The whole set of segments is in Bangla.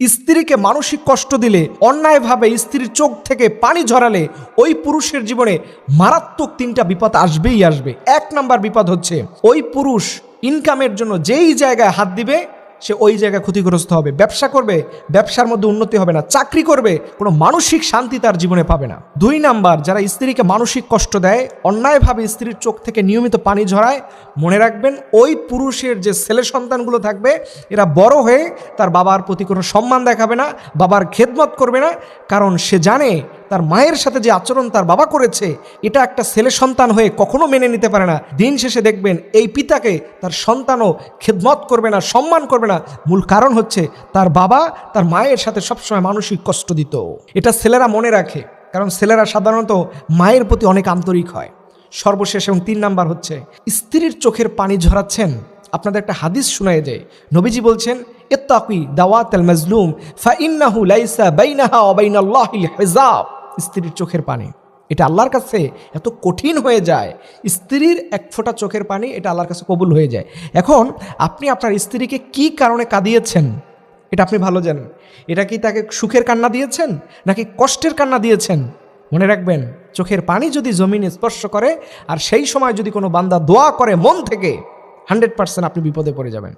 স্ত্রীকে মানসিক কষ্ট দিলে, অন্যায়ভাবে স্ত্রীর চোখ থেকে পানি ঝরালে ওই পুরুষের জীবনে মারাত্মক 3টা বিপদ আসবেই আসবে। 1 নাম্বার বিপদ হচ্ছে ওই পুরুষ ইনকামের জন্য যেই জায়গায় হাত দিবে সে ওই জায়গায় ক্ষতিগ্রস্ত হবে। ব্যবসা করবে, ব্যবসার মধ্যে উন্নতি হবে না। চাকরি করবে, কোনো মানসিক শান্তি তার জীবনে পাবে না। 2 নাম্বার, যারা স্ত্রীকে মানসিক কষ্ট দেয়, অন্যায়ভাবে স্ত্রীর চোখ থেকে নিয়মিত পানি ঝরায়, মনে রাখবেন ওই পুরুষের যে ছেলে সন্তানগুলো থাকবে এরা বড় হয়ে তার বাবার প্রতি কোনো সম্মান দেখাবে না, বাবার খেদমত করবে না, কারণ সে জানে তার মায়ের সাথে যে আচরণ তার বাবা করেছে এটা একটা ছেলে সন্তান হয়ে কখনো মেনে নিতে পারে না। দিন শেষে দেখবেন এই পিতাকে তার সন্তানও খেদমত করবে না, সম্মান করবে না। মূল কারণ হচ্ছে তার বাবা তার মায়ের সাথে সবসময় মানসিক কষ্ট দিত। এটা ছেলেরা মনে রাখে, কারণ ছেলেরা সাধারণত মায়ের প্রতি অনেক আন্তরিক হয়। সর্বশেষ এবং 3 নাম্বার হচ্ছে স্ত্রীর চোখের পানি ঝরাচ্ছেন। আপনাদের একটা হাদিস শোনায় যায়, নবীজি বলছেন ইত্তাকি দাওয়াতাল মাজলুম ফাইন্নাহু লাইসা বাইনাহা ওয়া বাইনাল্লাহিল হিজাব। স্ত্রীর চোখের পানি এটা আল্লাহর কাছে এত কঠিন হয়ে যায়। স্ত্রীর 1 ফোঁটা চোখের পানি এটা আল্লাহর কাছে কবুল হয়ে যায়। এখন আপনি আপনার স্ত্রীকে কি কারণে কাঁদিয়েছেন এটা আপনি ভালো জানেন। এটা কি তাকে সুখের কান্না দিয়েছেন নাকি কষ্টের কান্না দিয়েছেন? মনে রাখবেন চোখের পানি যদি জমিনে স্পর্শ করে আর সেই সময় যদি কোনো বান্দা দোয়া করে মন থেকে, 100% আপনি বিপদে পড়ে যাবেন।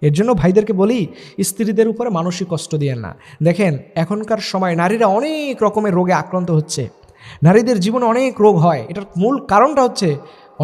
এর জন্য ভাইদেরকে বলি স্ত্রীদের উপরে মানসিক কষ্ট দিয়েন না। দেখেন এখনকার সময় নারীরা অনেক রকমের রোগে আক্রান্ত হচ্ছে, নারীদের জীবনে অনেক রোগ হয়। এটার মূল কারণটা হচ্ছে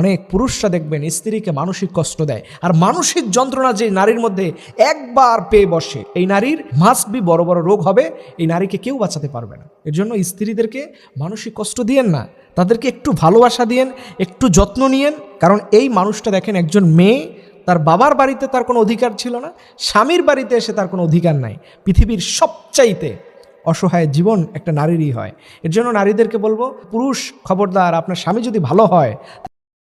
অনেক পুরুষরা দেখবেন স্ত্রীকে মানসিক কষ্ট দেয়, আর মানসিক যন্ত্রণা যে নারীর মধ্যে একবার পেয়ে বসে এই নারীর মাস্ট বি বড় বড় রোগ হবে, এই নারীকে কেউ বাঁচাতে পারবে না। এর জন্য স্ত্রীদেরকে মানসিক কষ্ট দিয়েন না, তাদেরকে একটু ভালোবাসা দিয়েন, একটু যত্ন নিয়েন। কারণ এই মানুষটা দেখেন একজন মেয়ে, তার বাবার বাড়িতে তার কোনো অধিকার ছিল না, স্বামীর বাড়িতে এসে তার কোনো অধিকার নাই। পৃথিবীর সবচাইতে অসহায় জীবন একটা নারীরই হয়। এর জন্য নারীদেরকে বলবো পুরুষ খবরদার, আপনার স্বামী যদি ভালো হয়